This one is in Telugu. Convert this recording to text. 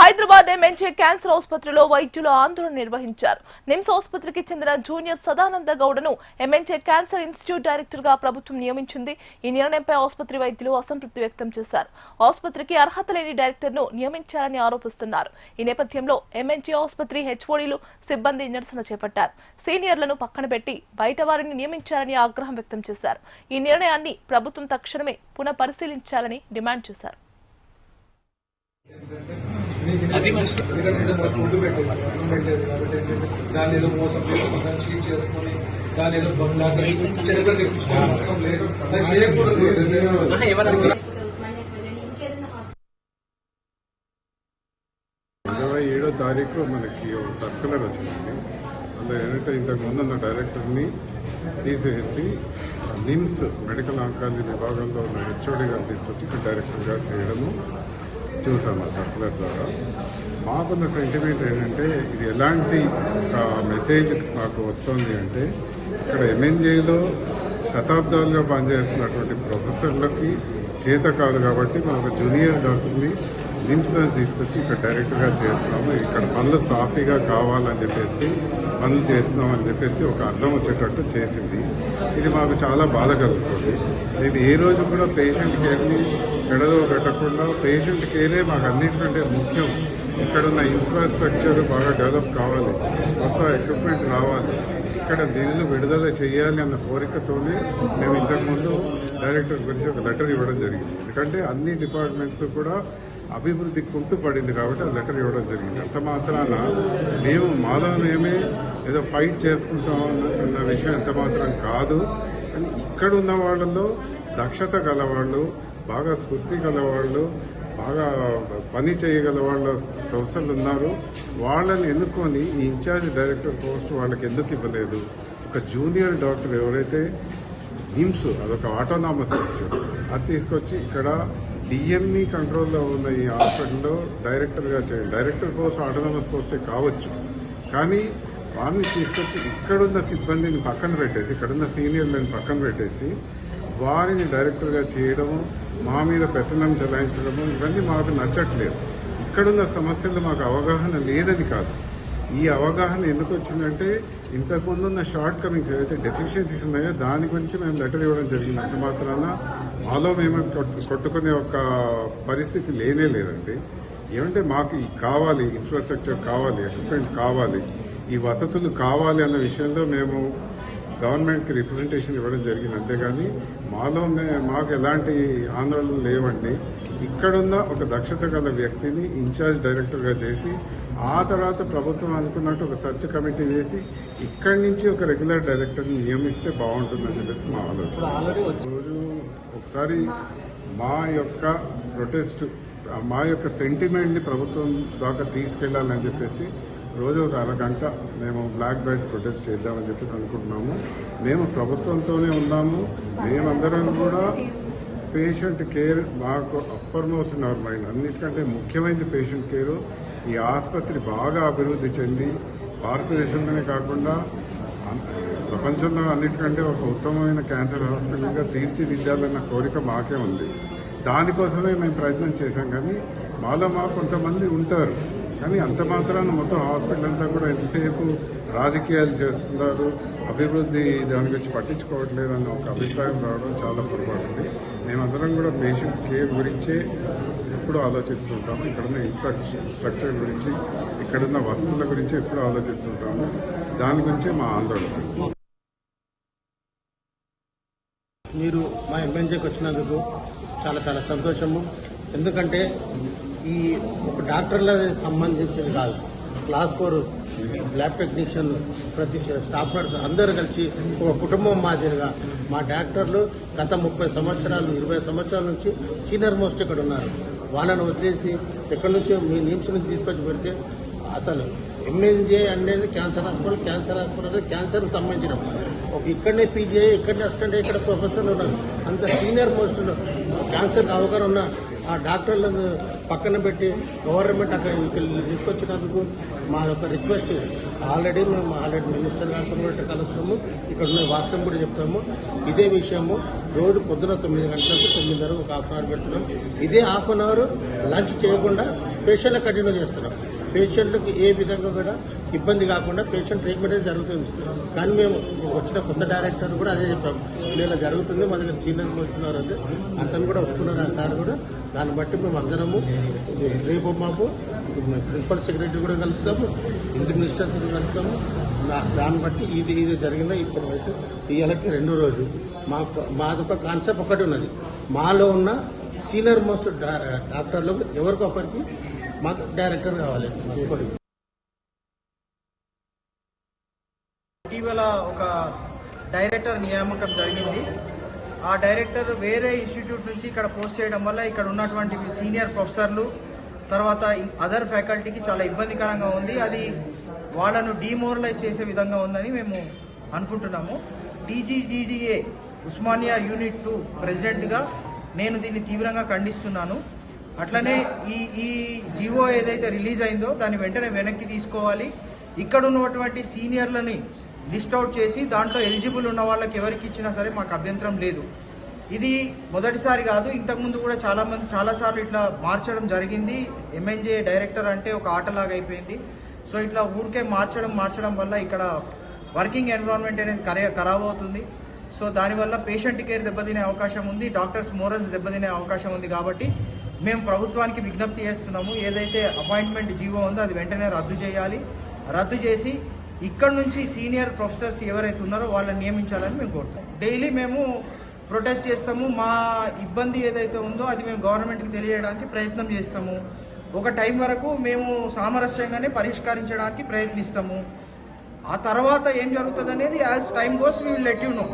హైదరాబాద్ ఎంఎన్జే క్యాన్సర్ ఆసుపత్రిలో వైద్యులు ఆందోళన నిర్వహించారు. నిమ్స్ ఆసుపత్రికి చెందిన జూనియర్ సదానంద గౌడను ఎంఎన్జే క్యాన్సర్ ఇన్స్టిట్యూట్ డైరెక్టర్ గా ప్రభుత్వం నియమించింది. ఈ నిర్ణయంపై ఆసుపత్రి వైద్యులు అసంతృప్తి వ్యక్తం చేశారు. ఆసుపత్రికి అర్హత లేని డైరెక్టర్ ను నియమించారని ఆరోపిస్తున్నారు. ఈ నేపథ్యంలో ఎంఎన్జే ఆసుపత్రి హెచ్ఓడీలు సిబ్బంది నిరసన చేపట్టారు. సీనియర్లను పక్కన పెట్టి బయట వారిని నియమించారని ఆగ్రహం వ్యక్తం చేశారు. ఈ నిర్ణయాన్ని ప్రభుత్వం తక్షణమే పునఃపరిశీలించాలని డిమాండ్ చేశారు. ఫుడ్ పెట్టేది కాబట్టి దాన్ని ఏదో మోసం చేసుకుని దాన్ని చీట్ చేసుకుని దాన్ని ఏదో అవసరం లేదు చేయకూడదు. 27వ తారీఖు మనకి ఒక సర్కులర్ వచ్చిందండి. అందులో ఏంటంటే ఇంతకుముందు ఉన్న డైరెక్టర్ని తీసేసి నిమ్స్ మెడికల్ ఆంకాలజీ విభాగంలో ఉన్న హెచ్ఓడిగా తీసుకొచ్చి ఇక్కడ డైరెక్టర్గా చేయడము చూసాము ఆ సర్కులర్ ద్వారా. మాకున్న సెంటిమెంట్ ఏంటంటే ఇది ఎలాంటి మెసేజ్ మాకు వస్తుంది అంటే ఇక్కడ ఎంఎన్జేలో శతాబ్దాలుగా పనిచేస్తున్నటువంటి ప్రొఫెసర్లకి చేత కాదు కాబట్టి మనకు జూనియర్ డాక్టర్ని నిమ్స్లో తీసుకొచ్చి ఇక్కడ డైరెక్టర్గా చేస్తున్నాము. ఇక్కడ పనులు సాఫీగా కావాలని చెప్పేసి పనులు చేస్తున్నామని చెప్పేసి ఒక అర్థం వచ్చేటట్టు చేసింది. ఇది మాకు చాలా బాధ కలుగుతుంది. ఇది ఏ రోజు కూడా పేషెంట్ కేర్ని ఎడదో పెట్టకుండా పేషెంట్ కేరే మాకు అన్నింటికంటే ముఖ్యం. ఇక్కడున్న ఇన్ఫ్రాస్ట్రక్చర్ బాగా డెవలప్ కావాలి, కొత్త ఎక్విప్మెంట్ రావాలి, ఇక్కడ నిధులు విడుదల చేయాలి అన్న కోరికతోనే మేము ఇంతకుముందు డైరెక్టర్ గురించి ఒక లెటర్ ఇవ్వడం జరిగింది. ఎందుకంటే అన్ని డిపార్ట్మెంట్స్ కూడా అభివృద్ధి కుంటుపడింది కాబట్టి ఆ లెటర్ ఇవ్వడం జరిగింది. అంత మాత్రాన మేము మాలో మేమే ఏదో ఫైట్ చేసుకుంటాం అన్న విషయం ఎంత మాత్రం కాదు. కానీ ఇక్కడ ఉన్న వాళ్ళలో దక్షత గలవాళ్ళు, బాగా స్ఫూర్తి గలవాళ్ళు, బాగా పని చేయగల వాళ్ళ ప్రొఫెసర్లు ఉన్నారు. వాళ్ళని ఎన్నుకొని ఈ ఇన్ఛార్జ్ డైరెక్టర్ పోస్ట్ వాళ్ళకి ఎందుకు ఇవ్వలేదు? ఒక జూనియర్ డాక్టర్ ఎవరైతే నిమ్స్ అదొక ఆటోనామస్ ఇన్స్టిట్యూట్ అది తీసుకొచ్చి ఇక్కడ డిఎంఈ కంట్రోల్లో ఉన్న ఈ హాస్పిటల్లో డైరెక్టర్గా చేయండి. డైరెక్టర్ పోస్ట్ ఆటోనామస్ పోస్టే కావచ్చు, కానీ వారిని తీసుకొచ్చి ఇక్కడున్న సిబ్బందిని పక్కన పెట్టేసి, ఇక్కడున్న సీనియర్లను పక్కన పెట్టేసి వారిని డైరెక్టర్గా చేయడము, మా మీద పెత్తనం చెలాయించడము ఇవన్నీ మాకు నచ్చట్లేదు. ఇక్కడున్న సమస్యలు మాకు అవగాహన లేదని కాదు. ఈ అవగాహన ఎందుకు వచ్చిందంటే ఇంతకుముందు ఉన్న షార్ట్ కమింగ్స్ ఏవైతే డెఫిషియన్సీస్ ఉన్నాయో దాని గురించి మేము లెటర్ ఇవ్వడం జరిగింది. అంత మాత్రాన మాలో మేము కొట్టుకునే ఒక పరిస్థితి లేనే లేదండి. ఏమంటే మాకు కావాలి, ఇన్ఫ్రాస్ట్రక్చర్ కావాలి, ఎక్విప్మెంట్ కావాలి, ఈ వసతులు కావాలి అన్న విషయంలో మేము గవర్నమెంట్కి రిప్రజెంటేషన్ ఇవ్వడం జరిగింది. అంతేగాని మాకు ఎలాంటి ఆందోళనలు లేవండి. ఇక్కడున్న ఒక దక్షత గల వ్యక్తిని ఇన్ఛార్జ్ డైరెక్టర్గా చేసి ఆ తర్వాత ప్రభుత్వం అనుకున్నట్టు ఒక సెర్చ్ కమిటీ చేసి ఇక్కడి నుంచి ఒక రెగ్యులర్ డైరెక్టర్ని నియమిస్తే బాగుంటుందని చెప్పేసి మా ఆలోచన. రోజు ఒకసారి మా యొక్క ప్రొటెస్ట్, మా యొక్క సెంటిమెంట్ని ప్రభుత్వం దాకా తీసుకెళ్లాలని చెప్పేసి రోజు ఒక అరగంట మేము బ్లాక్ బెల్ట్ ప్రొటెస్ట్ చేద్దామని చెప్పి అనుకుంటున్నాము. మేము ప్రభుత్వంతోనే ఉన్నాము. మేమందరం కూడా పేషెంట్ కేర్ మాకు upper most in our mind. అన్నిటికంటే ముఖ్యమైన పేషెంట్ కేరు. ఈ ఆసుపత్రి బాగా అభివృద్ధి చెంది భారతదేశంలోనే కాకుండా ప్రపంచంలో అన్నిటికంటే ఒక ఉత్తమమైన క్యాన్సర్ హాస్పిటల్గా తీర్చిదిద్దాలన్న కోరిక మాకే ఉంది. దానికోసమే మేము ప్రయత్నం చేశాం. కానీ మాలో కొంతమంది ఉంటారు, కానీ అంత మాత్రాన మొత్తం హాస్పిటల్ అంతా కూడా ఎంతసేపు రాజకీయాలు చేస్తున్నారు, అభివృద్ధి దాని గురించి పట్టించుకోవట్లేదు అన్న ఒక అభిప్రాయం రావడం చాలా పొరపాటు ఉంది. మేమందరం కూడా పేషెంట్ కేర్ గురించే ఎప్పుడు ఆలోచిస్తుంటాము. ఇక్కడున్న ఇన్ఫ్రాస్ట్రక్చర్ గురించి, ఇక్కడున్న వసతుల గురించి ఎప్పుడు ఆలోచిస్తుంటాము. దాని గురించే మా ఆందోళన. మీరు మా ఎంఎన్జేకి వచ్చినందుకు చాలా చాలా సంతోషము. ఎందుకంటే ఈ ఒక డాక్టర్లకు సంబంధించింది కాదు, క్లాస్ 4 ల్యాబ్ టెక్నీషియన్, ప్రతి స్టాఫ్ నర్స్ అందరూ కలిసి ఒక కుటుంబం మాదిరిగా మా డాక్టర్లు గత 30 సంవత్సరాలు 20 సంవత్సరాల నుంచి సీనియర్ మోస్ట్ ఇక్కడ ఉన్నారు. వాళ్ళని వదిలేసి ఎక్కడి నుంచో మీ నిమ్స్ నుంచి తీసుకొచ్చి పెడితే అసలు ఎంఎన్జే అనేది క్యాన్సర్ హాస్పిటల్ అనేది క్యాన్సర్కి సంబంధించిన ఒక ఇక్కడనే పీజీఐ ఇక్కడనే అసిస్టెంట్ ఇక్కడ ప్రొఫెసర్లు ఉన్నారు. అంత సీనియర్ మోస్ట్ క్యాన్సర్ అవగాహన ఉన్న ఆ డాక్టర్లను పక్కన పెట్టి గవర్నమెంట్ అక్కడ తీసుకొచ్చినందుకు మా యొక్క రిక్వెస్ట్ మేము ఆల్రెడీ మినిస్టర్ గారితో కూడా కలుస్తాము. ఇక్కడ ఉన్న వాస్తవం కూడా చెప్తాము. ఇదే విషయము రోజు పొద్దున 9 గంటలకు 9:30 ఒక హాఫ్ అన్ అవర్ పెడుతున్నాం. ఇదే హాఫ్ అన్ అవర్ లంచ్ చేయకుండా పేషెంట్లకు కంటిన్యూ చేస్తున్నాం. పేషెంట్లకు ఏ విధంగా కూడా ఇబ్బంది కాకుండా పేషెంట్ ట్రీట్మెంట్ అనేది జరుగుతుంది. కానీ మేము వచ్చిన కొత్త డైరెక్టర్ కూడా అదే చెప్పాము, ఇలా జరుగుతుంది, మన దగ్గర సీనియర్లు వస్తున్నారు అంటే అతను కూడా వస్తున్నారు. ఆ సార్ కూడా దాన్ని బట్టి మేము అందరము రేపు మాకు ప్రిన్సిపల్ సెక్రటరీ కూడా కలుస్తాము, ఇంటి మినిస్టర్ కూడా కలుస్తాము. దాన్ని బట్టి ఇది జరిగిందా ఇప్పుడు అయితే ఇవాళకి 2వ రోజు. మాదొక కాన్సెప్ట్ ఒకటి ఉన్నది, మాలో ఉన్న సీనియర్ మోస్ట్ డాక్టర్లు ఎవరికి ఒకరికి మాకు డైరెక్టర్ కావాలి. ఇటీవల ఒక డైరెక్టర్ నియామకం జరిగింది. ఆ డైరెక్టర్ వేరే ఇన్స్టిట్యూట్ నుంచి ఇక్కడ పోస్ట్ చేయడం వల్ల ఇక్కడ ఉన్నటువంటి సీనియర్ ప్రొఫెసర్లు తర్వాత అదర్ ఫ్యాకల్టీకి చాలా ఇబ్బందికరంగా ఉంది. అది వాళ్ళను డిమోరలైజ్ చేసే విధంగా ఉందని మేము అనుకుంటున్నాము. టీజీడీడీఏ ఉస్మానియా యూనిట్ 2 ప్రెసిడెంట్గా నేను దీన్ని తీవ్రంగా ఖండిస్తున్నాను. అట్లనే ఈ జీవో ఏదైతే రిలీజ్ అయిందో దాన్ని వెంటనే వెనక్కి తీసుకోవాలి. ఇక్కడ ఉన్నటువంటి సీనియర్లని లిస్ట్ అవుట్ చేసి దాంట్లో ఎలిజిబుల్ ఉన్న వాళ్ళకి ఎవరికి ఇచ్చినా సరే మాకు అభ్యంతరం లేదు. ఇది మొదటిసారి కాదు, ఇంతకుముందు కూడా చాలాసార్లు ఇట్లా మార్చడం జరిగింది. ఎంఎన్జే డైరెక్టర్ అంటే ఒక ఆటలాగా అయిపోయింది. సో ఇట్లా ఊరికే మార్చడం వల్ల ఇక్కడ వర్కింగ్ ఎన్విరాన్మెంట్ అనేది ఖరాబ్ అవుతుంది. సో దానివల్ల పేషెంట్ కేర్ దెబ్బతినే అవకాశం ఉంది, డాక్టర్స్ మోరల్స్ దెబ్బతినే అవకాశం ఉంది. కాబట్టి మేము ప్రభుత్వానికి విజ్ఞప్తి చేస్తున్నాము, ఏదైతే అపాయింట్మెంట్ జీవో ఉందో అది వెంటనే రద్దు చేయాలి. రద్దు చేసి ఇక్కడ నుంచి సీనియర్ ప్రొఫెసర్స్ ఎవరైతే ఉన్నారో వాళ్ళని నియమించాలని మేము కోరుతాం. డైలీ మేము ప్రొటెస్ట్ చేస్తాము. మా ఇబ్బంది ఏదైతే ఉందో అది మేము గవర్నమెంట్కి తెలియజేయడానికి ప్రయత్నం చేస్తాము. ఒక టైం వరకు మేము సామరస్యంగానే పరిష్కరించడానికి ప్రయత్నిస్తాము. ఆ తర్వాత ఏం జరుగుతుంది అనేది as time goes we will let you know.